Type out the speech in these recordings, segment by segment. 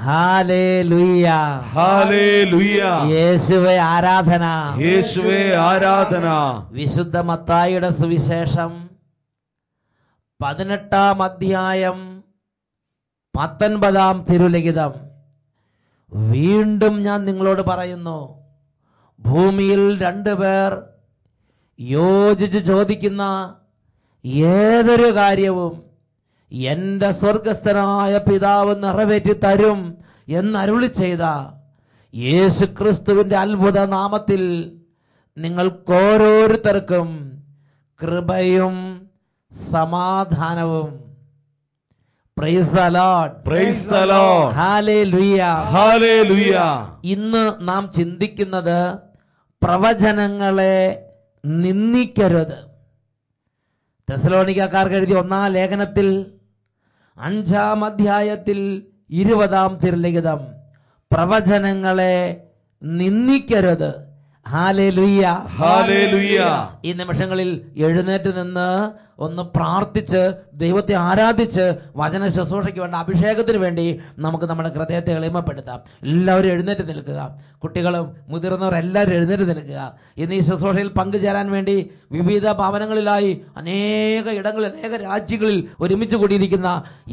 Hallelujah, hallelujah. യേശുവേ ആരാധന, യേശുവേ ആരാധന. വിശുദ്ധ മത്തായിയുടെ സുവിശേഷം 18-ാം അധ്യായം 19-ാം തിരുലിഖിതം. വീണ്ടും ഞാൻ നിങ്ങളോട് പറയുന്നു, ഭൂമിയിൽ 2 പേർ യോജിച്ച് ചോദിക്കുന്ന ഏതൊരു കാര്യവും എൻ്റെ സ്വർഗസ്ഥനായ പിതാവ് നിറവേറ്റി തരും എന്നരുളി ചെയ്ത യേശുക്രിസ്തുവിൻ്റെ അത്ഭുത നാമത്തിൽ നിങ്ങൾക്കോരോരുത്തർക്കും കൃപയും സമാധാനവും. Price the Lord, praise the Lord, hallelujah, hallelujah. ഇന്ന് നാം ചിന്തിക്കുന്നത് പ്രവചനങ്ങളെ നിന്ദിക്കരുത്. തെസ്സലോനിക്കക്കാർക്ക് എഴുതിയ 1-ാം ലേഖനത്തിൽ 5-ാം അധ്യായത്തിൽ 20-ാം തിരുലിഖിതം, പ്രവചനങ്ങളെ നിന്ദിക്കരുത്. Hallelujah, hallelujah. ഈ നിമിഷങ്ങളിൽ എഴുന്നേറ്റ് നിന്ന് ഒന്ന് പ്രാർത്ഥിച്ച് ദൈവത്തെ ആരാധിച്ച് വചന ശുശ്രൂഷയ്ക്ക് വേണ്ട അഭിഷേകത്തിന് വേണ്ടി നമുക്ക് നമ്മുടെ ഹൃദയത്തെ എളിമപ്പെടുത്താം. എല്ലാവരും എഴുന്നേറ്റ് നിൽക്കുക. കുട്ടികളും മുതിർന്നവർ എല്ലാവരും എഴുന്നേറ്റ് നിൽക്കുക. ഇന്ന് ഈ ശുശ്രൂഷയിൽ പങ്കുചേരാൻ വേണ്ടി വിവിധ ഭവനങ്ങളിലായി അനേക ഇടങ്ങളിൽ, അനേക രാജ്യങ്ങളിൽ ഒരുമിച്ച് കൂടിയിരിക്കുന്ന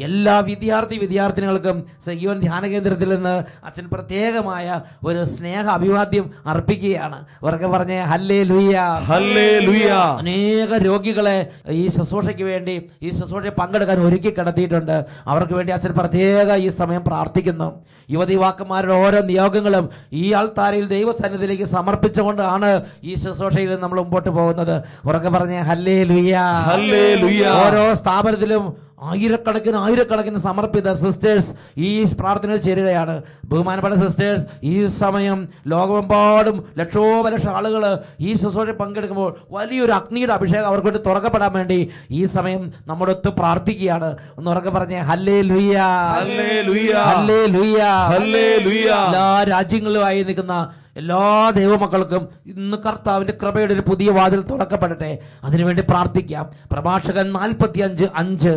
എല്ലാ വിദ്യാർത്ഥിനികൾക്കും സജീവൻ ധ്യാന കേന്ദ്രത്തിൽ നിന്ന് അച്ഛൻ പ്രത്യേകമായ ഒരു സ്നേഹ അഭിവാദ്യം അർപ്പിക്കുകയാണ്. ഉറക്കെ പറഞ്ഞേ ഹല്ലേലൂയ, ഹല്ലേലൂയ. അനേക രോഗികളെ ഈ ശുശ്രൂഷയ്ക്ക് വേണ്ടി, ഈ ശുശ്രൂഷയിൽ പങ്കെടുക്കാൻ ഒരുക്കി കിടത്തിയിട്ടുണ്ട്. അവർക്ക് വേണ്ടി അച്ഛൻ പ്രത്യേക ഈ സമയം പ്രാർത്ഥിക്കുന്നു. യുവതിവാക്കന്മാരുടെ ഓരോ നിയോഗങ്ങളും ഈ ആൾത്താരയിൽ ദൈവസന്നിധിയിലേക്ക് സമർപ്പിച്ചുകൊണ്ടാണ് ഈ ശുശ്രൂഷയിൽ നമ്മൾ മുമ്പോട്ട് പോകുന്നത്. ഉറക്കെ പറഞ്ഞേ ഹല്ലേലൂയ, ഹല്ലേലൂയ. ഓരോ സ്ഥാപനത്തിലും ആയിരക്കണക്കിന് സമർപ്പിത സിസ്റ്റേഴ്സ് ഈ പ്രാർത്ഥനയിൽ ചേരുകയാണ്. ബഹുമാനപ്പെട്ട സിസ്റ്റേഴ്സ്, ഈ സമയം ലോകമെമ്പാടും ലക്ഷോപലക്ഷം ആളുകൾ ഈ ശുശ്രൂഷയിൽ പങ്കെടുക്കുമ്പോൾ വലിയൊരു അഗ്നിയുടെ അഭിഷേകം അവർക്ക് വേണ്ടി തുറക്കപ്പെടാൻ വേണ്ടി ഈ സമയം നമ്മുടെ ഒത്ത് പ്രാർത്ഥിക്കുകയാണ്. ഒന്ന് ഉറക്കെ പറഞ്ഞേ ഹല്ലേലൂയ, ഹല്ലേലൂയ, ഹല്ലേലൂയ, ഹല്ലേലൂയ. എല്ലാ രാജ്യങ്ങളിലുമായി നിൽക്കുന്ന എല്ലാ ദൈവമക്കൾക്കും ഇന്ന് കർത്താവിന്റെ കൃപയുടെ ഒരു പുതിയ വാതിൽ തുറക്കപ്പെടട്ടെ. അതിനുവേണ്ടി പ്രാർത്ഥിക്കാം. പ്രഭാഷകൻ 45:5,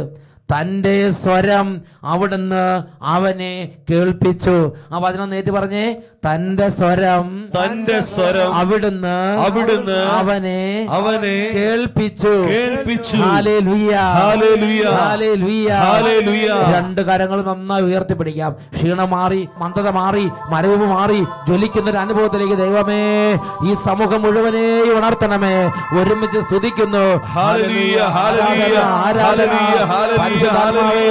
തൻ്റെ സ്വരം അവിടുന്ന് അവനെ കേൾപ്പിച്ചു. ആ വചനം നേരിട്ട് പറഞ്ഞേ, തൻ്റെ സ്വരം അവിടുന്ന് അവനെ കേൾപ്പിച്ചു. Hallelujah, hallelujah, hallelujah, hallelujah. 2 കരങ്ങൾ നന്നായി ഉയർത്തിപ്പിടിക്കാം. ക്ഷീണം മാറി, മന്ദത മാറി, മരവിപ്പ് മാറി, ജ്വലിക്കുന്ന ഒരു അനുഭവത്തിലേക്ക് ദൈവമേ ഈ സമൂഹം മുഴുവനെയും ഉണർത്തണമേ. ഒരുമിച്ച് സ്തുതിക്കുന്നു. ഹല്ലേലൂയ, ഹല്ലേലൂയ, ആരാധന. പരിശുദ്ധാത്മാവേ,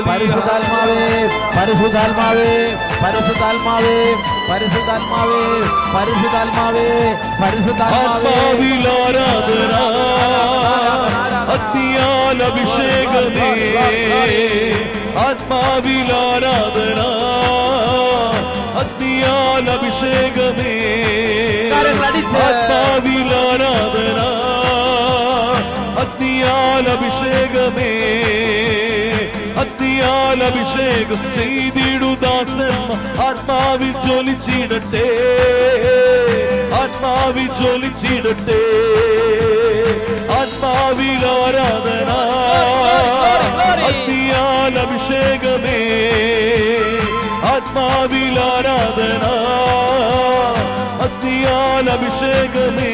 പരിശുദ്ധാത്മാവേ, പരിശുദ്ധാത്മാവേ, പരിശുദ്ധാത്മാവേ, പരിശുദ്ധാത്മാവേ, പരിശുദ്ധാത്മാവേ, പരിശുദ്ധാത്മാവേ. ആത്മാവിലാരാധന, അഗ്നിയാൽ അഭിഷേകമേ. ആത്മാവിലാരാധന, അഗ്നിയാൽ അഭിഷേകമേ. ആത്മാവിലാരാധന, അഗ്നിയാൽ അഭിഷേകമേ. അഗ്നിയാൽ അഭിഷേകം ചെയ്തിടുദാസന്മാർ ആത്മാവിൽ ജ്വലിച്ചിടട്ടെ, ആത്മാവിൽ ജ്വലിച്ചിടട്ടെ. ആത്മാവിൽ ആരാധന, അഗ്നിയാൽ അഭിഷേകമേ. ആത്മാവിൽ ആരാധന, അഗ്നിയാൽ അഭിഷേകമേ.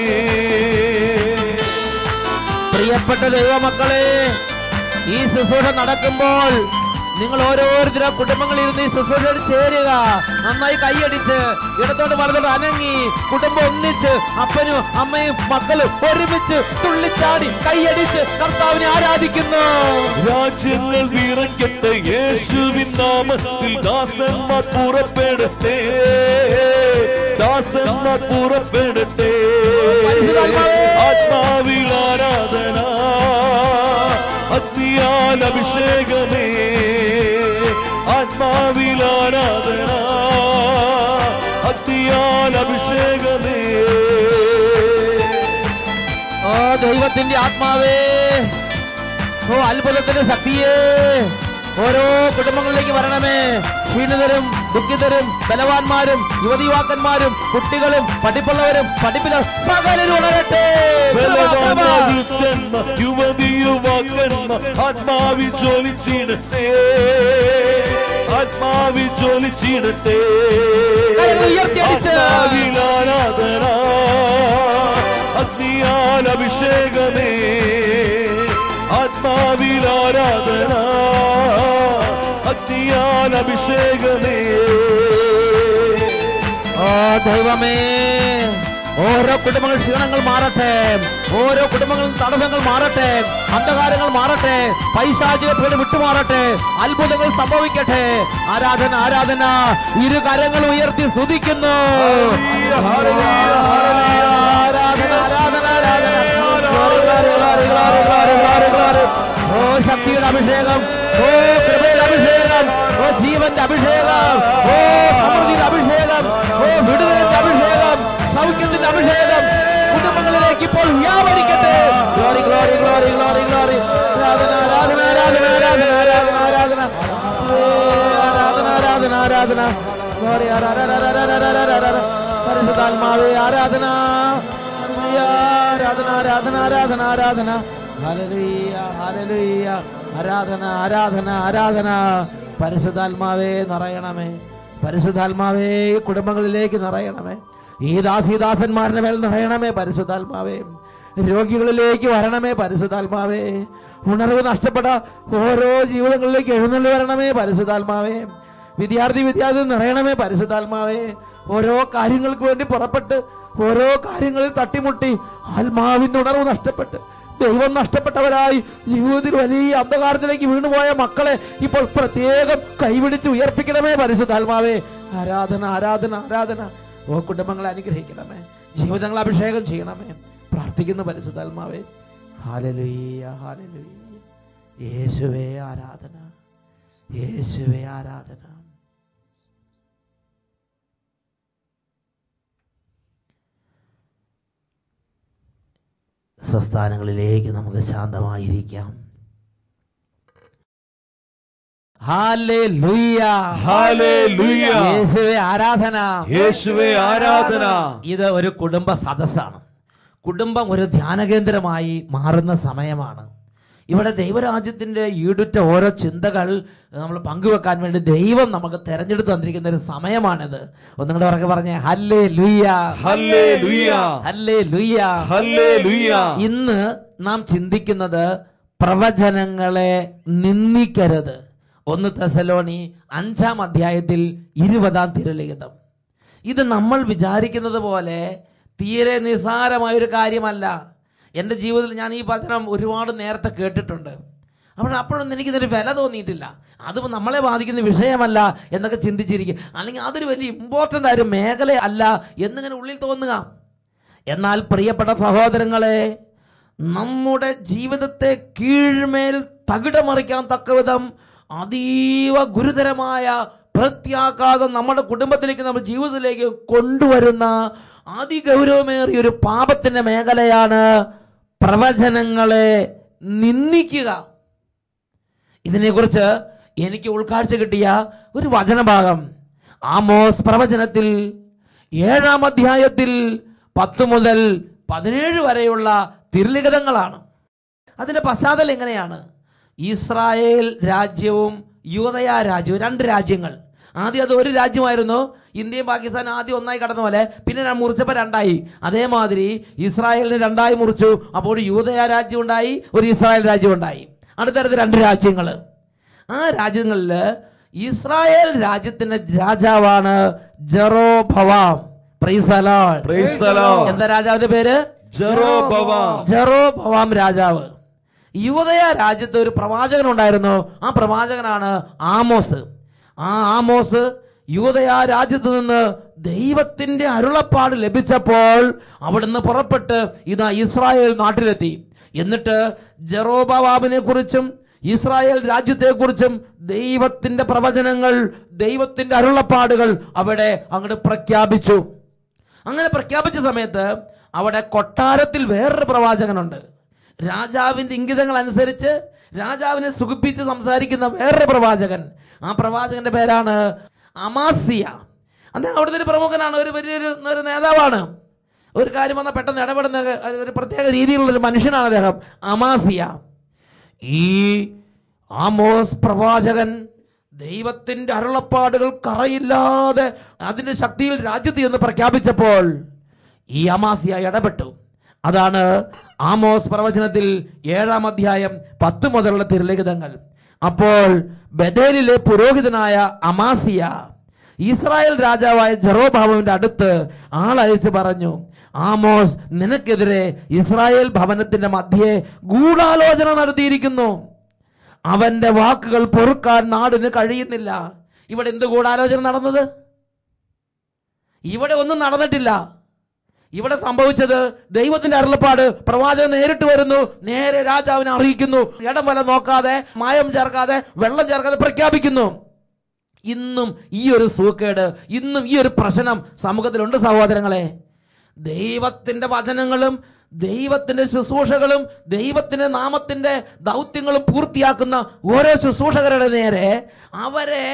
പ്രിയപ്പെട്ട ദൈവമക്കളെ, ഈ ശുശ്രൂഷ നടക്കുമ്പോൾ നിങ്ങൾ ഓരോരുത്തരും കുടുംബങ്ങളിൽ ഇരുന്ന് ഈ ശുശ്രൂഷയോട് ചേരുക. നന്നായി കൈയടിച്ച് ഇടത്തോട്ട് വലത്തോട്ട് അനങ്ങി കുടുംബം ഒന്നിച്ച് അപ്പനും അമ്മയും മക്കളും ഒരുമിച്ച് തുള്ളിച്ചാടി കൈയടിച്ച് കർത്താവിനെ ആരാധിക്കുന്നു. രാജ്യങ്ങൾ വിറയ്ക്കട്ടെ, യേശുവിൻ നാമത്തിൽ ദാസന്മാർ പുറപ്പെടട്ടെ, ദാസന്മാർ പുറപ്പെടട്ടെ. ആത്മാവിൽ ആരാധന, അഗ്നിയാൽ അഭിഷേകമേ. ആത്മാവിൽ ആരാധന, അഗ്നിയാൽ അഭിഷേകമേ. ഓ ദൈവത്തിന്റെ ആത്മാവേ, ഓ അത്ഭുതത്തിന്റെ ശക്തിയേ, ഓരോ കുടുംബങ്ങളിലേക്ക് വരണമേ. ക്ഷീണിതരും ദുഃഖിതരും ബലവാന്മാരും യുവതിയുവാക്കന്മാരും കുട്ടികളും പഠിപ്പുള്ളവരും പഠിപ്പിലും സകലരും ഉണരട്ടെ. യുവതിയുവാക്കന്മാർ ആത്മാവിൽ ജ്വലിച്ചിടട്ടെ, ആത്മാവിൽ ജ്വലിച്ചിടട്ടെ. ഉയർത്തിയടിച്ച് ആത്മാവിൽ ആരാധന, അഗ്നിയാൽ അഭിഷേകമേ. ആത്മാവിൽ ആരാധന, അഗ്നിയാൽ അഭിഷേകമേ. ദൈവമേ, ഓരോ കുടുംബങ്ങൾ ക്ഷീണങ്ങൾ മാറട്ടെ, ഓരോ കുടുംബങ്ങളും തടസ്സങ്ങൾ മാറട്ടെ, അന്ധകാരങ്ങൾ മാറട്ടെ, പൈശാചിക പേര് വിട്ടുമാറട്ടെ, അത്ഭുതങ്ങൾ സംഭവിക്കട്ടെ. ആരാധന ആരാധന, ഇരു കരങ്ങൾ ഉയർത്തി സ്തുതിക്കുന്നു. ആരാധന ആരാധന ആരാധന. ഓ ശക്തിയുടെ അഭിഷേകം, ഓ കൃപയുടെ അഭിഷേകം, ഓ ജീവന്റെ അഭിഷേകം, ഓ സമൃദ്ധിയുടെ അഭിഷേകം, ഓ വിടുതലിന്റെ അഭിഷേകം, സൗഖ്യത്തിന്റെ അഭിഷേകം കുടുംബങ്ങളിലേക്ക് ഇപ്പോൾ വ്യാപരിക്കട്ടെ. Glory glory glory glory glory. ആരാധന ആരാധന ആരാധന ആരാധന ആരാധന ആരാധന ആരാധന ആരാധന ആരാധന ഗ്ലോറി ആരാധന. പരിശുദ്ധാത്മാവേ ആരാധന ആരാധന ആരാധന ആരാധന ആരാധന. Hallelujah hallelujah. ആരാധന ആരാധന ആരാധന. പരിശുദ്ധാത്മാവേ നിറയണമേ, പരിശുദ്ധാത്മാവേ കുടുംബങ്ങളിലേക്ക് നിറയണമേ, ഈ ദാസീദാസന്മാരുടെ മേൽ നിറയണമേ പരിശുദ്ധാത്മാവേ. രോഗികളിലേക്ക് വരണമേ പരിശുദ്ധാത്മാവേ. ഉണർവ് നഷ്ടപ്പെട്ട ഓരോ ജീവിതങ്ങളിലേക്ക് എഴുന്നള്ളി വരണമേ പരിശുദ്ധാത്മാവേ. വിദ്യാർത്ഥി നിറയണമേ പരിശുദ്ധാത്മാവേ. ഓരോ കാര്യങ്ങൾക്ക് വേണ്ടി പുറപ്പെട്ട് ഓരോ കാര്യങ്ങളിൽ തട്ടിമുട്ടി ആത്മാവിന്റെ ഉണർവ് നഷ്ടപ്പെട്ട് ദൈവം നഷ്ടപ്പെട്ടവരായി ജീവിതത്തിൽ വലിയ അന്ധകാരത്തിലേക്ക് വീണുപോയ മക്കളെ ഇപ്പോൾ പ്രത്യേകം കൈപിടിച്ച് ഉയർപ്പിക്കണമേ പരിശുദ്ധാത്മാവേ. ആരാധന ആരാധന ആരാധന. ഓ കുടുംബങ്ങളെ അനുഗ്രഹിക്കണമേ, ജീവിതങ്ങളെ അഭിഷേകം ചെയ്യണമേ. പ്രാർത്ഥിക്കുന്ന പരിശുദ്ധാത്മാവേ. Hallelujah hallelujah. യേശുവേ ആരാധന, യേശുവേ ആരാധന. സ്വസ്ഥാനങ്ങളിലേക്ക് നമുക്ക് ശാന്തമായിരിക്കാം. Hallelujah hallelujah. യേശുവേ ആരാധന, യേശുവേ ആരാധന. ഇത് ഒരു കുടുംബ സദസ്സാണ്. കുടുംബം ഒരു ധ്യാന കേന്ദ്രമായി മാറുന്ന സമയമാണ്. ഇവിടെ ദൈവരാജ്യത്തിന്റെ ഈടുറ്റ ഓരോ ചിന്തകൾ നമ്മൾ പങ്കുവെക്കാൻ വേണ്ടി ദൈവം നമുക്ക് തെരഞ്ഞെടുത്ത് തന്നിരിക്കുന്ന ഒരു സമയമാണിത്. ഒന്നുകൂടെ ഉറക്കെ പറഞ്ഞേ, ഹല്ലേലൂയ ഹല്ലേലൂയ ഹല്ലേലൂയ ഹല്ലേലൂയ. ഇന്ന് നാം ചിന്തിക്കുന്നത് പ്രവചനങ്ങളെ നിന്ദിക്കരുത്. 1 തെസ്സലോനി 5-ാം അധ്യായത്തിൽ 20-ാം തിരുലിഖിതം. ഇത് നമ്മൾ വിചാരിക്കുന്നത് പോലെ തീരെ നിസ്സാരമായൊരു കാര്യമല്ല. എൻ്റെ ജീവിതത്തിൽ ഞാൻ ഈ വചനം ഒരുപാട് നേരത്തെ കേട്ടിട്ടുണ്ട്. അപ്പോഴൊന്നും എനിക്കിതൊരു വില തോന്നിയിട്ടില്ല. അത് നമ്മളെ ബാധിക്കുന്ന വിഷയമല്ല എന്നൊക്കെ ചിന്തിച്ചിരിക്കും, അല്ലെങ്കിൽ അതൊരു വലിയ ഇമ്പോർട്ടൻ്റ് ആയൊരു മേഖല അല്ല എന്നിങ്ങനെ ഉള്ളിൽ തോന്നുക. എന്നാൽ പ്രിയപ്പെട്ട സഹോദരങ്ങളെ, നമ്മുടെ ജീവിതത്തെ കീഴ്മേൽ തകിടമറിക്കാൻ തക്കവിധം അതീവ ഗുരുതരമായ പ്രത്യാഘാതം നമ്മുടെ കുടുംബത്തിലേക്ക്, നമ്മുടെ ജീവിതത്തിലേക്ക് കൊണ്ടുവരുന്ന അതിഗൗരവമേറിയ ഒരു പാപത്തിന്റെ മേഖലയാണ് പ്രവചനങ്ങളെ നിന്ദിക്കുക. ഇതിനെക്കുറിച്ച് എനിക്ക് ഉൾക്കാഴ്ച കിട്ടിയ ഒരു വചനഭാഗം ആമോസ് പ്രവചനത്തിൽ 7-ാം അധ്യായത്തിൽ 10 മുതൽ 17 വരെയുള്ള തിരുലിഖിതങ്ങളാണ്. അതിന്റെ പശ്ചാത്തലം എങ്ങനെയാണ്? ഇസ്രായേൽ രാജ്യവും യൂദയ രാജ്യവും 2 രാജ്യങ്ങൾ. ആദ്യം അത് ഒരു രാജ്യമായിരുന്നു. ഇന്ത്യയും പാകിസ്ഥാനും ആദ്യം ഒന്നായി കടന്ന പോലെ, പിന്നെ മുറിച്ചപ്പോൾ 2ആയി. അതേമാതിരി ഇസ്രായേലിന് 2ആയി മുറിച്ചു. അപ്പോൾ ഒരു യൂദയ രാജ്യം ഉണ്ടായി, ഒരു ഇസ്രായേൽ രാജ്യം ഉണ്ടായി. അടുത്തടുത്ത് 2 രാജ്യങ്ങൾ. ആ രാജ്യങ്ങളിൽ ഇസ്രായേൽ രാജ്യത്തിന്റെ രാജാവാണ് Jeroboam. Praise the Lord. Praise the Lord. എന്താ രാജാവിന്റെ പേര്? ജെറോബവാം. ജെറോബവാം രാജാവ്. യൂദയ രാജ്യത്ത് ഒരു പ്രവാചകൻ ഉണ്ടായിരുന്നു. ആ പ്രവാചകനാണ് ആമോസ്. ആ ആമോസ് യൂദയ രാജ്യത്ത് നിന്ന് ദൈവത്തിന്റെ അരുളപ്പാട് ലഭിച്ചപ്പോൾ അവിടുന്ന് പുറപ്പെട്ട് ഇതാ ഇസ്രായേൽ നാട്ടിലെത്തി. എന്നിട്ട് ജെറോബവാമിനെ കുറിച്ചും ഇസ്രായേൽ രാജ്യത്തെക്കുറിച്ചും ദൈവത്തിന്റെ പ്രവചനങ്ങൾ, ദൈവത്തിന്റെ അരുളപ്പാടുകൾ അവിടെ അങ്ങോട്ട് പ്രഖ്യാപിച്ചു. അങ്ങനെ പ്രഖ്യാപിച്ച സമയത്ത് അവിടെ കൊട്ടാരത്തിൽ വേറൊരു പ്രവാചകനുണ്ട്. രാജാവിന്റെ ഇംഗിതങ്ങൾ അനുസരിച്ച് രാജാവിനെ സുഖിപ്പിച്ച് സംസാരിക്കുന്ന വേറൊരു പ്രവാചകൻ. ആ പ്രവാചകന്റെ പേരാണ് അമാസിയ. അദ്ദേഹം അവിടുത്തെ ഒരു പ്രമുഖനാണ്, ഒരു വലിയൊരു നേതാവാണ്. ഒരു കാര്യം വന്നാൽ പെട്ടെന്ന് ഇടപെടുന്ന ഒരു പ്രത്യേക രീതിയിലുള്ളൊരു മനുഷ്യനാണ് അദ്ദേഹം, അമാസിയ. ഈ ആമോസ് പ്രവാചകൻ ദൈവത്തിന്റെ അരുളപ്പാടുകൾ കറയില്ലാതെ അതിന്റെ ശക്തിയിൽ രാജ്യത്ത് എന്ന് പ്രഖ്യാപിച്ചപ്പോൾ ഈ അമാസിയ ഇടപെട്ടു. അതാണ് ആമോസ് പ്രവചനത്തിൽ 7-ാം അധ്യായം 10 മുതലുള്ള തിരുലിഖിതങ്ങൾ. അപ്പോൾ ബഥേലിലെ പുരോഹിതനായ അമാസിയ ഇസ്രായേൽ രാജാവായ ജെറോബാമിന്റെ അടുത്ത് ആളയച്ച് പറഞ്ഞു, ആമോസ് നിനക്കെതിരെ ഇസ്രായേൽ ഭവനത്തിന്റെ മധ്യേ ഗൂഢാലോചന നടത്തിയിരിക്കുന്നു. അവന്റെ വാക്കുകൾ പൊറുക്കാൻ നാടിന് കഴിയുന്നില്ല. ഇവിടെ എന്ത് ഗൂഢാലോചന നടന്നത്? ഇവിടെ ഒന്നും നടന്നിട്ടില്ല. ഇവിടെ സംഭവിച്ചത് ദൈവത്തിന്റെ അരുളപ്പാട് പ്രവാചകൻ നേരിട്ട് വരുന്നു, നേരെ രാജാവിനെ അറിയിക്കുന്നു, ഇടം വല നോക്കാതെ, മായം ചേർക്കാതെ, വെള്ളം ചേർക്കാതെ പ്രഖ്യാപിക്കുന്നു. ഇന്നും ഈ ഒരു സൂക്കേട്, ഇന്നും ഈ ഒരു പ്രശ്നം സമൂഹത്തിലുണ്ട് സഹോദരങ്ങളെ. ദൈവത്തിന്റെ വചനങ്ങളും ദൈവത്തിന്റെ ശുശ്രൂഷകളും ദൈവത്തിന്റെ നാമത്തിന്റെ ദൗത്യങ്ങളും പൂർത്തിയാക്കുന്ന ഓരോ ശുശ്രൂഷകരുടെ നേരെ അവരെ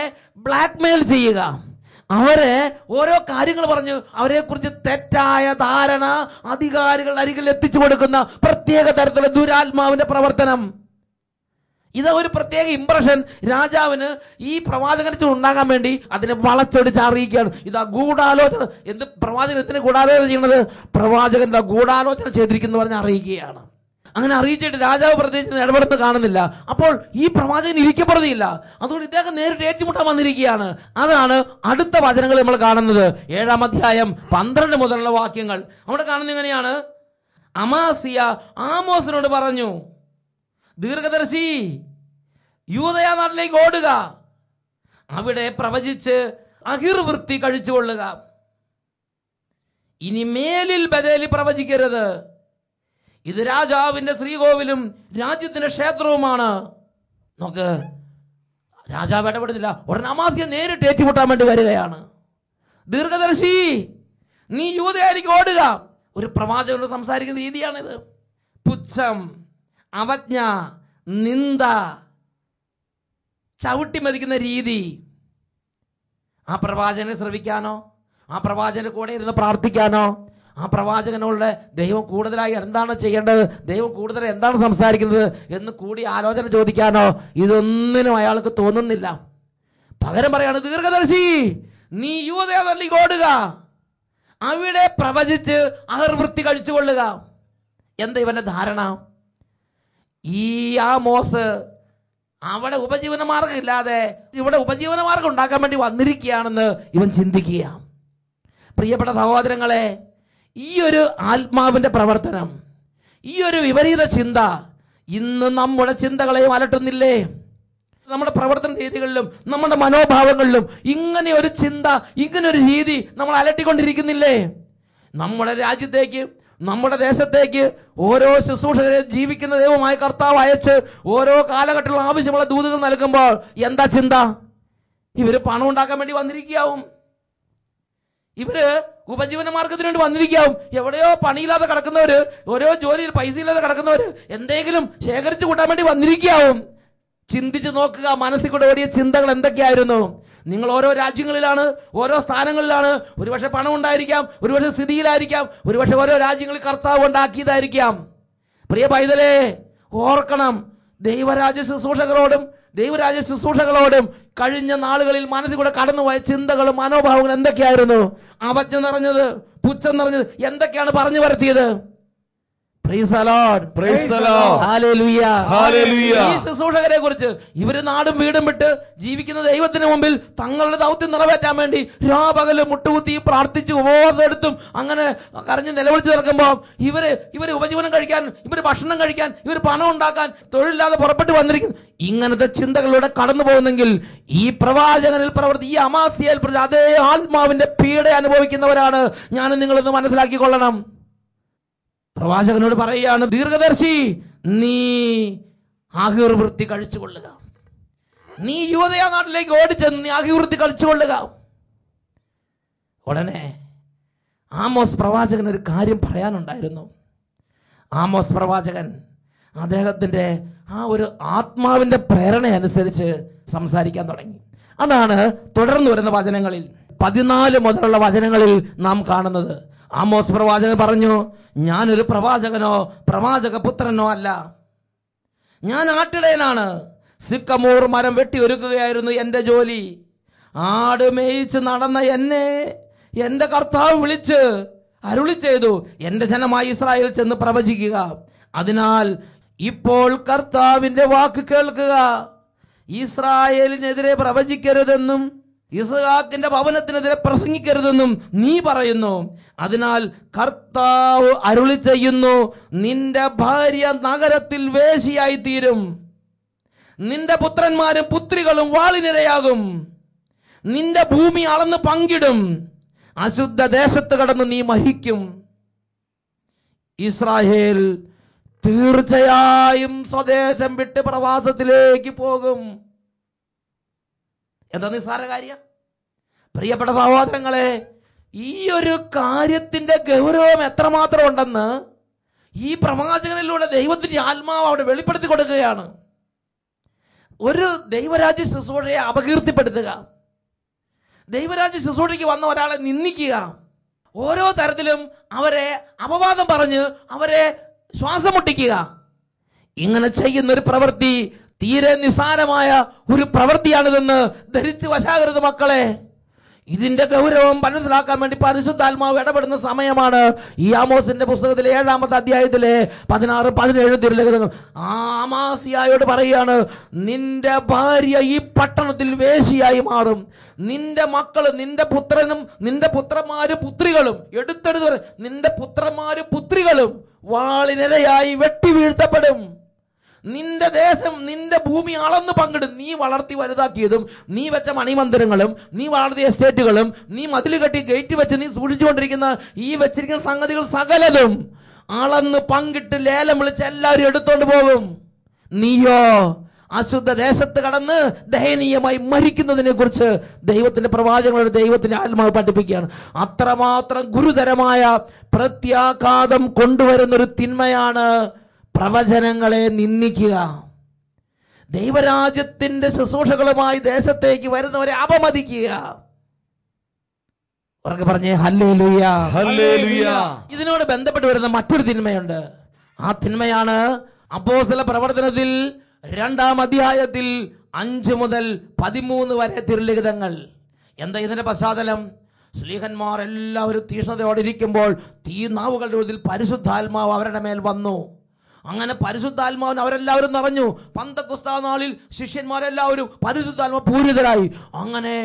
ബ്ലാക്ക്മെയിൽ ചെയ്യുക, അവരെ ഓരോ കാര്യങ്ങൾ പറഞ്ഞ് അവരെ കുറിച്ച് തെറ്റായ ധാരണ അധികാരികളുടെ അരികിൽ എത്തിച്ചു കൊടുക്കുന്ന പ്രത്യേക തരത്തിലുള്ള ദുരാത്മാവിന്റെ പ്രവർത്തനം. ഇത് ഒരു പ്രത്യേക ഇംപ്രഷൻ രാജാവിന് ഈ പ്രവാചകനെ ഉണ്ടാകാൻ വേണ്ടി അതിനെ വളച്ചൊടിച്ച് അറിയിക്കുകയാണ്. ഇതാ ഗൂഢാലോചന. എന്ത് പ്രവാചകൻ എന്തിനാ ഗൂഢാലോചന ചെയ്യുന്നത്? പ്രവാചകൻ ഗൂഢാലോചന ചെയ്തിരിക്കുന്നു പറഞ്ഞ് അറിയിക്കുകയാണ്. അങ്ങനെ അറിയിച്ചിട്ട് രാജാവ് പ്രത്യേകിച്ച് ഇടപെടുത്ത് കാണുന്നില്ല. അപ്പോൾ ഈ പ്രവാചകൻ ഇരിക്കപ്പെടുകയില്ല. അതുകൊണ്ട് ഇദ്ദേഹം നേരിട്ട് ഏറ്റുമുട്ടാൻ വന്നിരിക്കുകയാണ്. അതാണ് അടുത്ത വചനങ്ങൾ നമ്മൾ കാണുന്നത്. 7-ാം അധ്യായം 12 മുതലുള്ള വാക്യങ്ങൾ അവിടെ കാണുന്നത് എങ്ങനെയാണ്? അമാസിയ ആമോസിനോട് പറഞ്ഞു, ദീർഘദർശി, യൂദയ നാട്ടിലേക്ക് ഓടുക, അവിടെ പ്രവചിച്ച് അഹിർവൃത്തി കഴിച്ചുകൊള്ളുക. ഇനി മേലിൽ ബഥേലി പ്രവചിക്കരുത്. ഇത് രാജാവിന്റെ ശ്രീകോവിലും രാജ്യത്തിന്റെ ക്ഷേത്രവുമാണ്. നോക്ക്, രാജാവ് ഇടപെടുന്നില്ല. ഉടനെ അമാസിയ നേരിട്ട് ഏറ്റുമുട്ടാൻ വേണ്ടി വരികയാണ്. ദീർഘദർശി, നീ യൂദയയിലേക്ക് ഓടുക. ഒരു പ്രവാചകനോട് സംസാരിക്കുന്ന രീതിയാണിത്. പുച്ഛം, അവജ്ഞ, നിന്ദ, ചവിട്ടി മതിക്കുന്ന രീതി. ആ പ്രവാചകനെ ശ്രവിക്കാനോ, ആ പ്രവാചകന്റെ കൂടെ ഇരുന്ന് പ്രാർത്ഥിക്കാനോ, ആ പ്രവാചകനോട് ദൈവം കൂടുതലായി എന്താണ് ചെയ്യേണ്ടത്, ദൈവം കൂടുതൽ എന്താണ് സംസാരിക്കുന്നത് എന്ന് കൂടി ആലോചന ചോദിക്കാനോ ഇതൊന്നിനും അയാൾക്ക് തോന്നുന്നില്ല. പകരം പറയാണ്, ദീർഘദർശി, നീ യൂദയയിലേക്ക് ഓടുക, അവിടെ പ്രവചിച്ച് അഹിർവൃത്തി കഴിച്ചുകൊള്ളുക. എന്താ ഇവന്റെ ധാരണ? ഈ ആമോസ് അവിടെ ഉപജീവന മാർഗം ഇല്ലാതെ ഇവിടെ ഉപജീവന മാർഗം ഉണ്ടാക്കാൻ വേണ്ടി വന്നിരിക്കുകയാണെന്ന് ഇവൻ ചിന്തിക്കുക. പ്രിയപ്പെട്ട സഹോദരങ്ങളെ, ഈ ഒരു ആത്മാവിന്റെ പ്രവർത്തനം, ഈ ഒരു വിപരീത ചിന്ത ഇന്ന് നമ്മുടെ ചിന്തകളെയും അലട്ടുന്നില്ലേ? നമ്മുടെ പ്രവർത്തന രീതികളിലും നമ്മുടെ മനോഭാവങ്ങളിലും ഇങ്ങനെ ഒരു ചിന്ത, ഇങ്ങനെ ഒരു രീതി നമ്മൾ അലട്ടിക്കൊണ്ടിരിക്കുന്നില്ലേ? നമ്മുടെ രാജ്യത്തേക്ക്, നമ്മുടെ ദേശത്തേക്ക് ഓരോ ശുശ്രൂഷകരെ ജീവിക്കുന്ന ദൈവമായ കർത്താവ് അയച്ച് ഓരോ കാലഘട്ടത്തിലും ആവശ്യമുള്ള ദൂതുകൾ നൽകുമ്പോൾ എന്താ ചിന്ത? ഇവര് പണം ഉണ്ടാക്കാൻ വേണ്ടി വന്നിരിക്കാവും, ഇവര് ഉപജീവന മാർഗത്തിന് വേണ്ടി വന്നിരിക്കാവും. എവിടെയോ പണിയില്ലാതെ കിടക്കുന്നവര്, ഓരോ ജോലിയിൽ പൈസ ഇല്ലാതെ കിടക്കുന്നവര് എന്തെങ്കിലും ശേഖരിച്ചു കൂട്ടാൻ വേണ്ടി വന്നിരിക്കാവും. ചിന്തിച്ചു നോക്കുക, മനസ്സിൽ കൂടെ ഓടിയ ചിന്തകൾ എന്തൊക്കെയായിരുന്നു? നിങ്ങൾ ഓരോ രാജ്യങ്ങളിലാണ്, ഓരോ സ്ഥാനങ്ങളിലാണ്. ഒരുപക്ഷെ പണം ഉണ്ടായിരിക്കാം, ഒരുപക്ഷെ സ്ഥിതിയിലായിരിക്കാം, ഒരുപക്ഷെ ഓരോ രാജ്യങ്ങളിൽ കർത്താവ് ഉണ്ടാക്കിയതായിരിക്കാം. പ്രിയ പൈതലേ, ഓർക്കണം, ദൈവരാജ്യ ശുശ്രൂഷകളോടും കഴിഞ്ഞ നാളുകളിൽ മനസ്സിൽ കൂടെ കടന്നുപോയ ചിന്തകളും മനോഭാവങ്ങളും എന്തൊക്കെയായിരുന്നു? അവജ്ഞ നിറഞ്ഞത്, പുച്ഛം നിറഞ്ഞത് എന്തൊക്കെയാണ് പറഞ്ഞു വരുത്തിയത്? Praise the Lord. Praise the Lord. Hallelujah. Hallelujah. ഈ ശുശ്രൂഷകരെ കുറിച്ച് ഇവര് നാടും വീടും വിട്ട് ജീവിക്കുന്ന ദൈവത്തിന് മുമ്പിൽ തങ്ങളുടെ ദൗത്യം നിറവേറ്റാൻ വേണ്ടി രാപകല് മുട്ടുകുത്തി പ്രാർത്ഥിച്ചു ഉപവാസം എടുത്തും അങ്ങനെ കരഞ്ഞ് നിലവിളിച്ച് നടക്കുമ്പോൾ ഇവര് ഉപജീവനം കഴിക്കാൻ, ഇവര് ഭക്ഷണം കഴിക്കാൻ, ഇവര് പണം ഉണ്ടാക്കാൻ തൊഴിലില്ലാതെ പുറപ്പെട്ടു വന്നിരിക്കുന്നു. ഇങ്ങനത്തെ ചിന്തകളിലൂടെ കടന്നു പോകുന്നെങ്കിൽ ഈ പ്രവാചകനിൽ ഈ അമാസിയയിൽ അതേ ആത്മാവിന്റെ പീഡ അനുഭവിക്കുന്നവരാണ് ഞാനും നിങ്ങളൊന്ന് മനസ്സിലാക്കിക്കൊള്ളണം. പ്രവാചകനോട് പറയുകയാണ്, ദീർഘദർശി, നീ ആഹിർവൃത്തി കഴിച്ചുകൊള്ളുക, നീ യൂദയ നാട്ടിലേക്ക് ഓടിച്ചെന്ന് നീ ആഹിർവൃത്തി കഴിച്ചുകൊള്ളുക. ഉടനെ ആമോസ് പ്രവാചകൻ ഒരു കാര്യം പറയാനുണ്ടായിരുന്നു. ആമോസ് പ്രവാചകൻ അദ്ദേഹത്തിന്റെ ആ ഒരു ആത്മാവിന്റെ പ്രേരണ അനുസരിച്ച് സംസാരിക്കാൻ തുടങ്ങി. അതാണ് തുടർന്ന് വരുന്ന വചനങ്ങളിൽ 14 മുതലുള്ള വചനങ്ങളിൽ നാം കാണുന്നത്. ആമോസ് പ്രവാചകൻ പറഞ്ഞു, ഞാനൊരു പ്രവാചകനോ പ്രവാചക പുത്രനോ അല്ല, ഞാൻ ആട്ടിടയനാണ്, സിക്കമൂർ മരം വെട്ടിയൊരുക്കുകയായിരുന്നു എൻ്റെ ജോലി. ആട് മേയിച്ച് നടന്ന എന്നെ എൻ്റെ കർത്താവ് വിളിച്ച് അരുളി ചെയ്തു, എൻ്റെ ജനമായ ഇസ്രായേൽ ചെന്ന് പ്രവചിക്കുക. അതിനാൽ ഇപ്പോൾ കർത്താവിൻ്റെ വാക്ക് കേൾക്കുക. ഇസ്രായേലിനെതിരെ പ്രവചിക്കരുതെന്നും ഇസ്ഹാക്കിന്റെ ഭവനത്തിനെതിരെ പ്രസംഗിക്കരുതെന്നും നീ പറയുന്നു. അതിനാൽ കർത്താവ് അരുളി ചെയ്യുന്നു, നിന്റെ ഭാര്യ നഗരത്തിൽ വേശ്യയായി തീരും, നിന്റെ പുത്രന്മാരും പുത്രികളും വാളിനിരയാകും, നിന്റെ ഭൂമി അളന്ന് പങ്കിടും, അശുദ്ധ ദേശത്ത് കടന്ന് നീ മരിക്കും. ഇസ്രായേൽ തീർച്ചയായും സ്വദേശം വിട്ട് പ്രവാസത്തിലേക്ക് പോകും. എന്താ നിസ്സാര കാര്യ? പ്രിയപ്പെട്ട സഹോദരങ്ങളെ, ഈ ഒരു കാര്യത്തിന്റെ ഗൗരവം എത്രമാത്രം ഉണ്ടെന്ന് ഈ പ്രവാചകനിലൂടെ ദൈവത്തിന്റെ ആത്മാവ് അവിടെ വെളിപ്പെടുത്തി കൊടുക്കുകയാണ്. ഒരു ദൈവരാജ്യ ശുശ്രൂഷയെ അപകീർത്തിപ്പെടുത്തുക, ദൈവരാജ്യ ശുശ്രൂഷയ്ക്ക് വന്ന ഒരാളെ നിന്ദിക്കുക, ഓരോ തരത്തിലും അവരെ അപവാദം പറഞ്ഞ് അവരെ ശ്വാസം മുട്ടിക്കുക, ഇങ്ങനെ ചെയ്യുന്ന ഒരു പ്രവൃത്തി തീരെ നിസ്സാരമായ ഒരു പ്രവൃത്തിയാണിതെന്ന് ധരിച്ചു വശാകരുത് മക്കളെ. ഇതിന്റെ ഗൗരവം മനസ്സിലാക്കാൻ വേണ്ടി പരിശുദ്ധാത്മാവ് ഇടപെടുന്ന സമയമാണ് ഈ ആമോസിന്റെ പുസ്തകത്തിലെ 7-ാമത്തെ അധ്യായത്തിലെ 16-17 തിരുലേഖനങ്ങൾ. ആമാസിയായോട് പറയാണ്, നിന്റെ ഭാര്യ ഈ പട്ടണത്തിൽ വേശ്യയായി മാറും, നിന്റെ മക്കള്, നിന്റെ പുത്രനും നിന്റെ പുത്രന്മാരും പുത്രികളും, എടുത്തെടുത്ത് നിന്റെ പുത്രന്മാരും പുത്രികളും വാളിനിരയായി വെട്ടി വീഴ്ത്തപ്പെടും. നിന്റെ ദേശം, നിന്റെ ഭൂമി അളന്ന് പങ്കിടും. നീ വളർത്തി വലുതാക്കിയതും നീ വെച്ച മണിമന്ദിരങ്ങളും നീ വളർത്തിയ എസ്റ്റേറ്റുകളും നീ മതിൽ കെട്ടി ഗേറ്റ് വെച്ച് നീ സൂക്ഷിച്ചുകൊണ്ടിരിക്കുന്ന ഈ വെച്ചിരിക്കുന്ന സംഗതികൾ സകലതും അളന്ന് പങ്കിട്ട് ലേലം വിളിച്ച് എല്ലാവരും എടുത്തോണ്ട് പോകും. നീയോ അശുദ്ധ ദേശത്ത് കടന്ന് ദയനീയമായി മരിക്കുന്നതിനെ കുറിച്ച് ദൈവത്തിന്റെ പ്രവാചകങ്ങളുടെ ദൈവത്തിന്റെ ആത്മാവ് പഠിപ്പിക്കുകയാണ്. അത്രമാത്രം ഗുരുതരമായ പ്രത്യാഘാതം കൊണ്ടുവരുന്നൊരു തിന്മയാണ് പ്രവചനങ്ങളെ നിന്ദിക്കുക. ദൈവരാജ്യത്തിന്റെ ശുശ്രൂഷകളുമായി ദേശത്തേക്ക് വരുന്നവരെ അപമതിക്കുക. ഉറക്കെ പറഞ്ഞേ ഹല്ലേലൂയ, ഹല്ലേലൂയ. ഇതിനോട് ബന്ധപ്പെട്ട് വരുന്ന മറ്റൊരു തിന്മയുണ്ട്. ആ തിന്മയാണ് അപ്പോസ്തല പ്രവർത്തനത്തിൽ 2-ാം അധ്യായത്തിൽ 5 മുതൽ 13 വരെ തിരുലിഖിതങ്ങൾ. എന്താ ഇതിന്റെ പശ്ചാത്തലം? ശ്ലീഹന്മാർ എല്ലാവരും തീഷ്ണതയോടെ ഇരിക്കുമ്പോൾ തീനാവുകളുടെ ഉള്ളിൽ പരിശുദ്ധാത്മാവ് അവരുടെ മേൽ വന്നു. അങ്ങനെ പരിശുദ്ധാത്മാവിന് അവരെല്ലാവരും നിറഞ്ഞു. പന്തക്കുസ്താ നാളിൽ ശിഷ്യന്മാരെല്ലാവരും പരിശുദ്ധാത്മാ പൂരിതരായി. അങ്ങനെ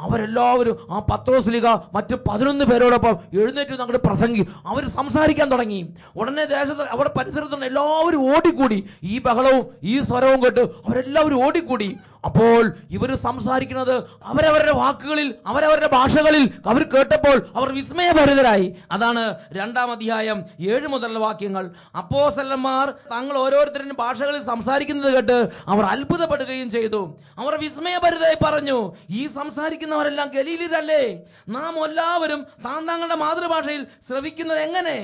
അവരെല്ലാവരും ആ പത്രോസ്ലീഹ മറ്റ് 11 പേരോടൊപ്പം എഴുന്നേറ്റ് അങ്ങോട്ട് പ്രസംഗി അവർ സംസാരിക്കാൻ തുടങ്ങി. ഉടനെ ദേശത്ത് അവിടെ പരിസരത്തുള്ള എല്ലാവരും ഓടിക്കൂടി. ഈ ബഹളവും ഈ സ്വരവും കേട്ട് അവരെല്ലാവരും ഓടിക്കൂടി. അപ്പോൾ ഇവർ സംസാരിക്കുന്നത് അവരവരുടെ വാക്കുകളിൽ അവരവരുടെ ഭാഷകളിൽ അവർ കേട്ടപ്പോൾ അവർ വിസ്മയഭരിതരായി. അതാണ് 2-ാം അധ്യായം 7 മുതലുള്ള വാക്യങ്ങൾ. അപ്പോസ്തലന്മാർ തങ്ങൾ ഓരോരുത്തരും ഭാഷകളിൽ സംസാരിക്കുന്നത് കേട്ട് അവർ അത്ഭുതപ്പെടുകയും ചെയ്തു. അവർ വിസ്മയഭരിതരായി പറഞ്ഞു, ഈ സംസാരിക്കുന്നവരെല്ലാം ഗലീലരല്ലേ? നാം എല്ലാവരും താങ്കളുടെ മാതൃഭാഷയിൽ ശ്രവിക്കുന്നത് എങ്ങനെ?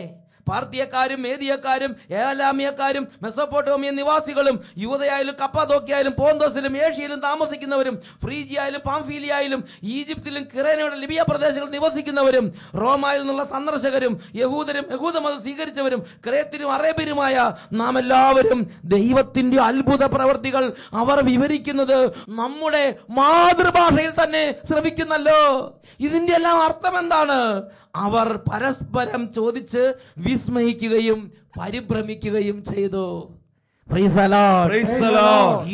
പാർത്തിയക്കാരും മേദിയക്കാരും ഏലാമിയക്കാരും മെസൊപ്പൊട്ടേമിയ നിവാസികളും യൂദയായാലും കപ്പാദോക്യയിലും പോന്തോസിലും ഏഷ്യയിലും താമസിക്കുന്നവരും ഫ്രീജിയയിലും പാംഫീലിയയിലും ഈജിപ്തിലും കിറേനയുടെ ലിബിയ പ്രദേശങ്ങളിൽ നിവസിക്കുന്നവരും റോമായിൽ നിന്നുള്ള സന്ദർശകരും യഹൂദരും യഹൂദമതം സ്വീകരിച്ചവരും ക്രേത്യരും അറേബ്യരുമായ നാം എല്ലാവരും ദൈവത്തിന്റെ അത്ഭുത പ്രവർത്തികൾ അവർ വിവരിക്കുന്നത് നമ്മുടെ മാതൃഭാഷയിൽ തന്നെ ശ്രവിക്കുന്നല്ലോ. ഇതിന്റെ എല്ലാം അർത്ഥം എന്താണ്? അവർ പരസ്പരം ചോദിച്ച് വിസ്മയിക്കുകയും പരിഭ്രമിക്കുകയും ചെയ്തു.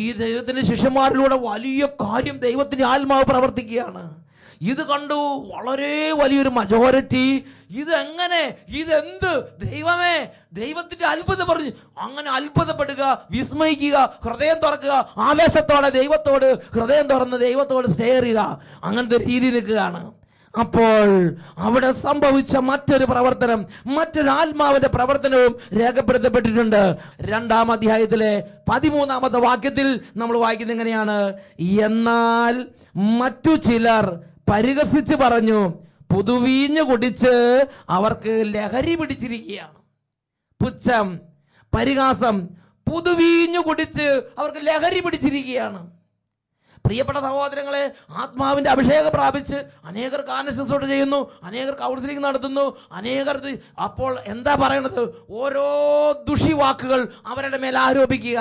ഈ ദൈവത്തിന്റെ ശിഷ്യന്മാരിലൂടെ വലിയ കാര്യം ദൈവത്തിന്റെ ആത്മാവ് പ്രവർത്തിക്കുകയാണ്. ഇത് കണ്ടു വളരെ വലിയൊരു മജോറിറ്റി ഇതെങ്ങനെ, ഇതെന്ത് ദൈവമേ, ദൈവത്തിന്റെ അത്ഭുതം പറഞ്ഞു. അങ്ങനെ അത്ഭുതപ്പെടുക, വിസ്മയിക്കുക, ഹൃദയം തുറക്കുക, ആവേശത്തോടെ ദൈവത്തോട് ഹൃദയം തുറന്ന് ദൈവത്തോട് സ്റ്റെയർ ചെയ്യുക, അങ്ങനത്തെ രീതി നിൽക്കുകയാണ്. അപ്പോൾ അവിടെ സംഭവിച്ച മറ്റൊരു പ്രവർത്തനം, മറ്റൊരു ആത്മാവിന്റെ പ്രവർത്തനവും രേഖപ്പെടുത്തപ്പെട്ടിട്ടുണ്ട്. 2-ാം അധ്യായത്തിലെ 13-ാമത്തെ വാക്യത്തിൽ നമ്മൾ വായിക്കുന്നത് എങ്ങനെയാണ്? എന്നാൽ മറ്റു ചിലർ പരിഹസിച്ച് പറഞ്ഞു, പുതുവീഞ്ഞു കുടിച്ച് അവർക്ക് ലഹരി പിടിച്ചിരിക്കുകയാണ്. പുച്ഛം, പരിഹാസം, പുതുവീഞ്ഞു കുടിച്ച് അവർക്ക് ലഹരി പിടിച്ചിരിക്കുകയാണ്. പ്രിയപ്പെട്ട സഹോദരങ്ങളെ, ആത്മാവിന്റെ അഭിഷേകം പ്രാപിച്ച് അനേകർ ഗാനശുശ്രൂഷ ചെയ്യുന്നു, അനേകർ കൗൺസിലിംഗ് നടത്തുന്നു, അനേകർ അപ്പോൾ എന്താ പറയണത്? ഓരോ ദുഷിവാക്കുകൾ അവരുടെ മേൽ ആരോപിക്കുക.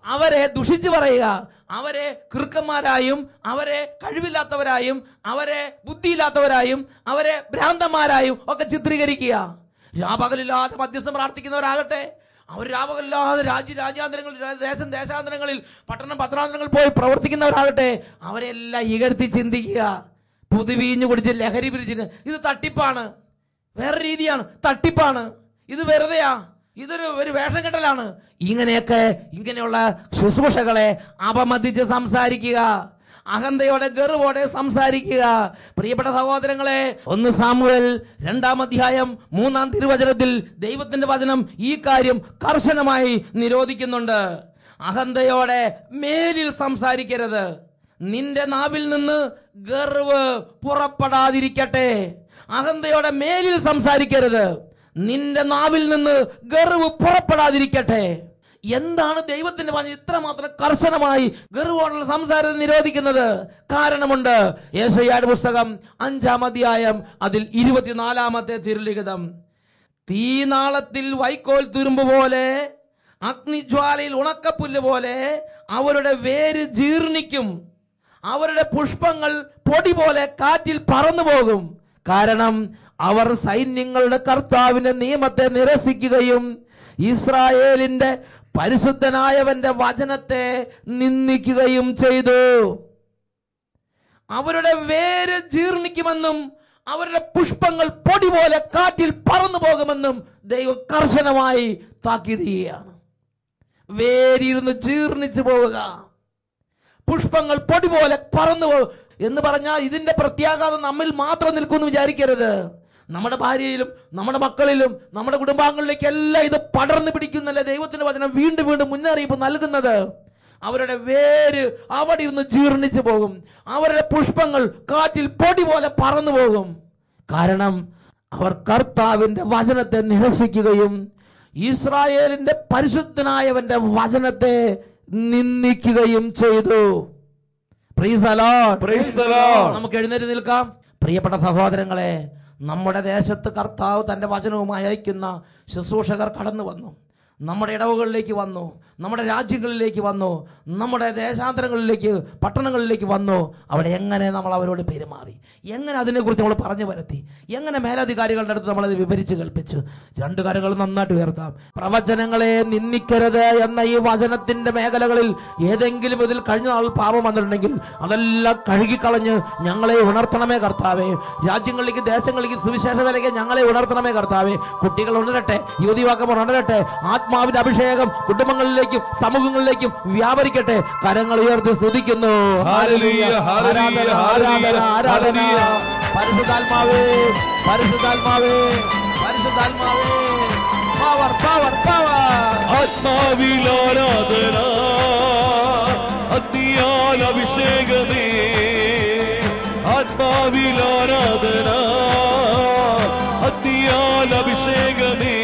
അവരെ ദുഷിച്ചു പറയുക, അവരെ കിറുക്കന്മാരായും അവരെ കഴിവില്ലാത്തവരായും അവരെ ബുദ്ധിയില്ലാത്തവരായും അവരെ ഭ്രാന്തന്മാരായും ഒക്കെ ചിത്രീകരിക്കുക. രാപകലില്ലാതെ മധ്യസ്ഥം പ്രാർത്ഥിക്കുന്നവരാകട്ടെ, അവർ രാപകലില്ലാതെ രാജ്യാന്തരങ്ങളിൽ ദേശാന്തരങ്ങളിൽ പട്ടണാന്തരങ്ങളിൽ പോയി പ്രവർത്തിക്കുന്നവരാകട്ടെ, അവരെല്ലാം ഇകഴ്ത്തി ചിന്തിക്കുക. പുതുവീഞ്ഞു കുടിച്ച് ലഹരി പിരിച്ചിട്ട് ഇത് തട്ടിപ്പാണ്, വേറെ രീതിയാണ്, തട്ടിപ്പാണ്, ഇത് വെറുതെയാ, ഒരു വേഷം കെട്ടലാണ്. ഇങ്ങനെയുള്ള ശുശ്രൂഷകളെ അപമതിച്ച് സംസാരിക്കുക, അഹന്തയോടെ ഗർവോടെ സംസാരിക്കുക. പ്രിയപ്പെട്ട സഹോദരങ്ങളെ, 1 സാമുവേൽ 2-ാം അധ്യായം 3-ാം തിരുവചനത്തിൽ ദൈവത്തിന്റെ വചനം ഈ കാര്യം കർശനമായി നിരോധിക്കുന്നുണ്ട്. അഹന്തയോടെ മേലിൽ സംസാരിക്കരുത്. നിന്റെ നാവിൽ നിന്ന് ഗർവ് പുറപ്പെടാതിരിക്കട്ടെ. അഹന്തയോടെ മേലിൽ സംസാരിക്കരുത്. നിന്റെ നാവിൽ നിന്ന് ഗർവ് പുറപ്പെടാതിരിക്കട്ടെ. എന്താണ് ദൈവത്തിന്റെ വചനം ഇത്രമാത്രം കർശനമായി ഗർവോടുള്ള സംസാരം നിരോധിക്കുന്നത്? കാരണമുണ്ട്. യെശയ്യായുടെ പുസ്തകം 5-ാം അധ്യായം അതിൽ 24-ാമത്തെ തിരുലിഖിതം. തീനാളത്തിൽ വൈക്കോൽ തുരുമ്പ് പോലെ, അഗ്നിജ്വാലയിൽ ഉണക്കപ്പുല്ല് പോലെ അവരുടെ വേര് ജീർണിക്കും, അവരുടെ പുഷ്പങ്ങൾ പൊടി പോലെ കാറ്റിൽ പറന്നു പോകും. കാരണം അവർ സൈന്യങ്ങളുടെ കർത്താവിന്റെ നിയമത്തെ നിരസിക്കുകയും ഇസ്രായേലിന്റെ പരിശുദ്ധനായവന്റെ വചനത്തെ നിന്ദിക്കുകയും ചെയ്തു. അവരുടെ വേര് ജീർണിക്കുമെന്നും അവരുടെ പുഷ്പങ്ങൾ പൊടി പോലെ കാറ്റിൽ പറന്നു പോകുമെന്നും ദൈവം കർശനമായി താക്കീത് ചെയ്യുകയാണ്. വേരിരുന്ന് ജീർണിച്ചു പോവുക, പുഷ്പങ്ങൾ പൊടി പോലെ പറന്നു പോകും എന്ന് പറഞ്ഞാൽ ഇതിന്റെ പ്രത്യാഘാതം നമ്മിൽ മാത്രം നിൽക്കുമെന്ന് വിചാരിക്കരുത്. നമ്മുടെ ഭാര്യയിലും നമ്മുടെ മക്കളിലും നമ്മുടെ കുടുംബാംഗങ്ങളിലേക്കെല്ലാം ഇത് പടർന്നു പിടിക്കുന്നല്ലേ ദൈവത്തിന്റെ വചനം വീണ്ടും വീണ്ടും മുന്നറിയിപ്പ് നൽകുന്നത്. അവരുടെ വേര് അവിടെ ഇരുന്ന് ജീർണിച്ചു പോകും, അവരുടെ പുഷ്പങ്ങൾ കാറ്റിൽ പൊടി പോലെ പറന്നു പോകും. കാരണം അവർ കർത്താവിന്റെ വചനത്തെ നിരസിക്കുകയും ഇസ്രായേലിന്റെ പരിശുദ്ധനായവന്റെ വചനത്തെ നിന്ദിക്കുകയും ചെയ്തു. Price the Lord. Praise the Lord. നമുക്ക് എഴുന്നേറ്റ് നിൽക്കാം. പ്രിയപ്പെട്ട സഹോദരങ്ങളെ, നമ്മുടെ ദേശത്ത് കർത്താവ് തൻ്റെ വചനവുമായി അയക്കുന്ന ശുശ്രൂഷകർ കടന്നു വന്നു, നമ്മുടെ ഇടവുകളിലേക്ക് വന്നു, നമ്മുടെ രാജ്യങ്ങളിലേക്ക് വന്നു, നമ്മുടെ ദേശാന്തരങ്ങളിലേക്ക് പട്ടണങ്ങളിലേക്ക് വന്നു. അവിടെ എങ്ങനെ നമ്മൾ അവരോട് പെരുമാറി, എങ്ങനെ അതിനെക്കുറിച്ച് നമ്മൾ പറഞ്ഞു വരുത്തി, എങ്ങനെ മേലധികാരികളുടെ അടുത്ത് നമ്മളത് വിവരിച്ച് കൽപ്പിച്ചു. 2 കരങ്ങൾ നന്നായിട്ട് ഉയർത്താം. പ്രവചനങ്ങളെ നിന്ദിക്കരുത് എന്ന ഈ വചനത്തിന്റെ മേഖലകളിൽ ഏതെങ്കിലും ഇതിൽ കഴിഞ്ഞ നാൾ പാപം വന്നിട്ടുണ്ടെങ്കിൽ അതെല്ലാം കഴുകിക്കളഞ്ഞ് ഞങ്ങളെ ഉണർത്തണമേ കർത്താവേ. രാജ്യങ്ങളിലേക്ക് ദേശങ്ങളിലേക്ക് സുവിശേഷങ്ങളിലേക്ക് ഞങ്ങളെ ഉണർത്തണമേ കർത്താവേ. കുട്ടികൾ ഉണരട്ടെ, യുവതിവാക്കന്മാർ ഉണരട്ടെ, ആത്മാവിന്റെ അഭിഷേകം കുടുംബങ്ങളിലേക്കും സമൂഹങ്ങളിലേക്കും വ്യാപരിക്കട്ടെ. കരങ്ങൾ ഉയർത്തി സ്തുതിക്കുന്നു. ആരാധന, ആരാധന, ആരാധന. പരിശുദ്ധാത്മാവേ, പരിശുദ്ധാത്മാവേ, പരിശുദ്ധാത്മാവേ, പവർ, പവർ, പവർ. ആത്മാവിൽ ആരാധന, അഗ്നിയാൽ അഭിഷേകമേ. ആത്മാവിൽ ആരാധന, അഗ്നിയാൽ അഭിഷേകമേ.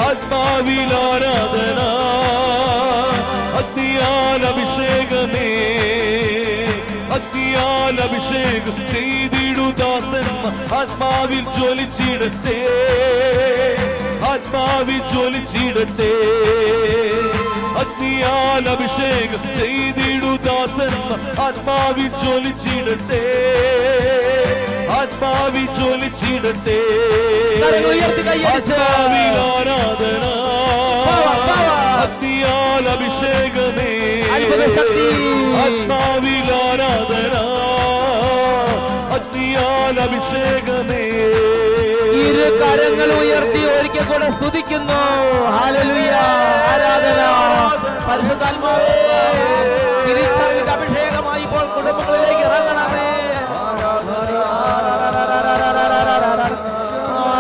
ആത്മാവിൽ ആരാധന, അഗ്നിയാൽ അഭിഷേകമേ. അഗ്നിയാൽ അഭിഷേകം ചെയ്തിടുദാസന്മാർ ആത്മാവിൽ ജ്വലിച്ചിടട്ടെ, ആത്മാവിൽ ജ്വലിച്ചിടട്ടെ. അഗ്നിയാൽ അഭിഷേകം ചെയ്തിടുദാസന്മാർ ആത്മാവിൽ ജ്വലിച്ചിടട്ടെ, ആത്മാവിൽ ജ്വലിച്ചിടട്ടെ. ആത്മാവിൽ ആരാധന, അഗ്നിയാൽ അഭിഷേകമേ. ആത്മാവിൽ ആരാധന, അഗ്നിയാൽ അഭിഷേകമേ. 2 കരങ്ങൾ ഉയർത്തി ഒരിക്കൽ കൂടെ സ്തുതിക്കുന്നു. ഹല്ലേലൂയ, ആരാധന. പരിശുദ്ധാത്മാവേ, തിരിച്ചറിവിന്റെ അഭിഷേകമായി ഇപ്പോൾ കുടുംബങ്ങളിലേക്ക് ഇറങ്ങണമേ.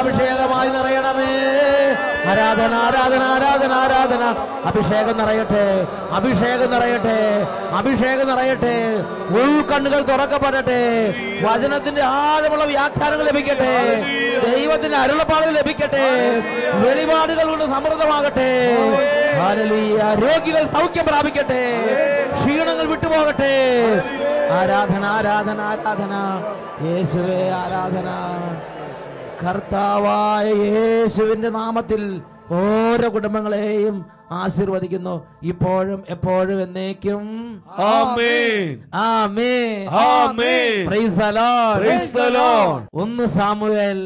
അഭിഷേകമായി നിറയണമേ. ആരാധന, ആരാധന, ആരാധന, ആരാധന. അഭിഷേകം നിറയട്ടെ, അഭിഷേകം നിറയട്ടെ, അഭിഷേകം നിറയട്ടെ. ഉൾക്കണ്ണുകൾ തുറക്കപ്പെടട്ടെ, വചനത്തിന്റെ ആഴമുള്ള വ്യാഖ്യാനങ്ങൾ ലഭിക്കട്ടെ, ദൈവത്തിന്റെ അരുളപ്പാടുകൾ ലഭിക്കട്ടെ, വെളിപാടുകൾ കൊണ്ട് സമൃദ്ധമാകട്ടെ. ഹല്ലേലൂയ. രോഗികൾ സൗഖ്യം പ്രാപിക്കട്ടെ, ക്ഷീണങ്ങൾ വിട്ടുപോകട്ടെ. ആരാധന, ആരാധന, ആരാധന. യേശുവേ ആരാധന. കർത്താവായ യേശുവിന്റെ നാമത്തിൽ ഓരോ കുടുംബങ്ങളെയും ആശീർവദിക്കുന്നു, ഇപ്പോഴും എപ്പോഴും എന്നേക്കും. ആമേൻ. ആമേൻ. ആമേൻ. Praise the Lord. Praise the Lord. 1 Samuel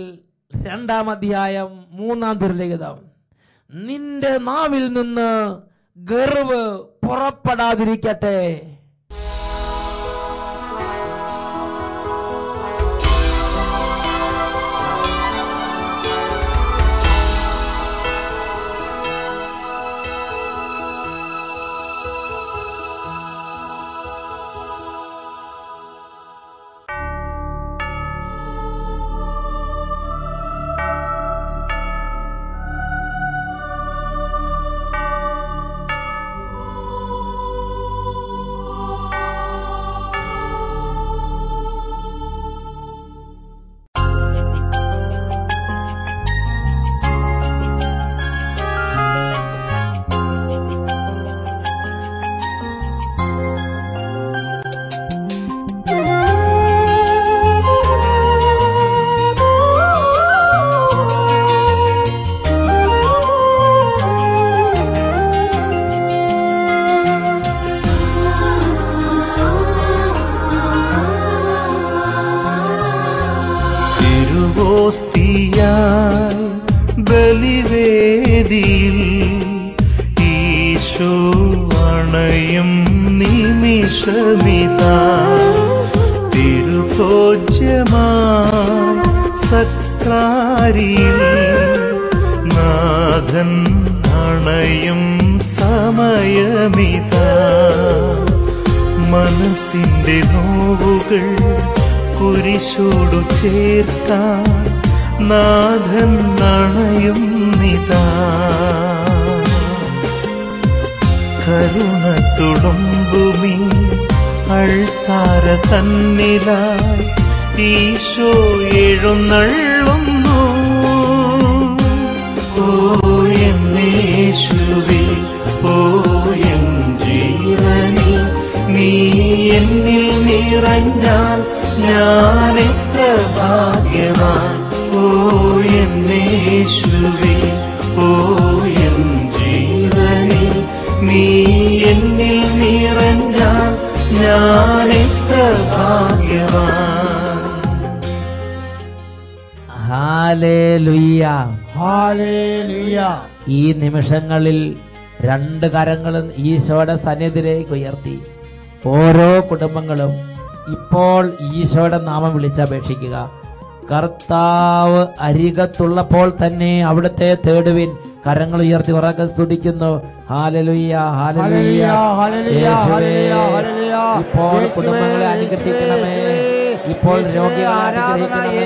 2-ാം അധ്യായം 3-ാം തിരുലിഖിതം. നിന്റെ നാവിൽ നിന്ന് ഗർവ് പുറപ്പെടാതിരിക്കട്ടെ. ബലിവേദിയിൽ ഈശോ അണയും നിമിഷമിതാ, തിരുഭോജ്യമാ സക്രാരിയിൽ നാഥൻ അണയും സമയമിതാ. മനസ്സിന്റെ നോവുകൾ കുരിശോടു ചേർക്കാൻ നാഥൻ അണയുന്നിതാ. കരുണ തുളുമ്പുമീ അൾത്താര തന്നിലായി ഈശോ എഴുന്നള്ളുന്നു. ഓ എന്നേശുവേ, ഓ എൻ ജീവനേ, നീ എന്നിൽ നിറഞ്ഞാൽ ഞാൻ എത്ര ഭാഗ്യവാൻ. ഓ എന്നേശുവേ, ഓ എൻ ജീവനേ, നീ എന്നിൽ നിറഞ്ഞാൽ ഞാൻ എത്ര ഭാഗ്യവാൻ. Hallelujah, hallelujah. ഈ നിമിഷങ്ങളിൽ 2 കരങ്ങളും ഈശോയുടെ സന്നിധിയിലേക്ക് ഉയർത്തി ഓരോ കുടുംബങ്ങളും ഇപ്പോൾ ഈശോയുടെ നാമം വിളിച്ചപേക്ഷിക്കുക. കർത്താവ് അരികത്തുള്ളപ്പോൾ തന്നെ അവിടുത്തെ തേടുവിൻ. കരങ്ങൾ ഉയർത്തി ഉറക്കെ സ്തുതിക്കുന്നു. ഹല്ലേലൂയ, ഹല്ലേലൂയ, യേശുവേ. ഇപ്പോൾ കുടുംബങ്ങളെ അനുഗ്രഹിക്കണമേ, ഇപ്പോൾ രോഗികളെ അനുഗ്രഹിക്കണമേ,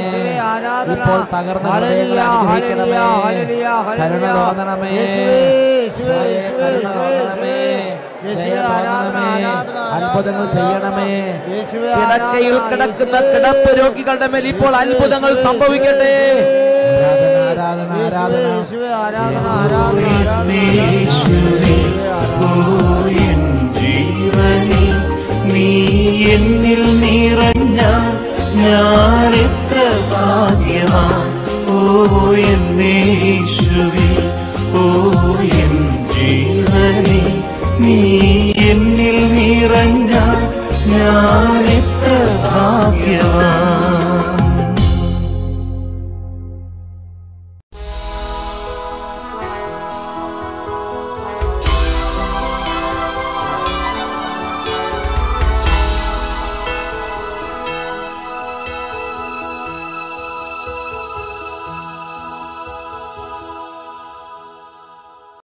ഇപ്പോൾ തകർന്ന ഹൃദയങ്ങളെ അനുഗ്രഹിക്കണമേ, കരുണ തോന്നണമേ, കരുണ തോന്നണമേ, അത്ഭുതങ്ങൾ ചെയ്യണമേ. കിടക്കയിൽ കിടക്കുന്ന കിടപ്പ് രോഗികളുടെ മേൽ ഇപ്പോൾ അത്ഭുതങ്ങൾ സംഭവിക്കട്ടെ. ആരാധന, ആരാധന, ആരാധന. ജീവനേ, നീ എന്നിൽ നിറഞ്ഞാൽ ഞാൻ എത്ര ഭാഗ്യവാൻ. ഓ എന്നേശുവേ,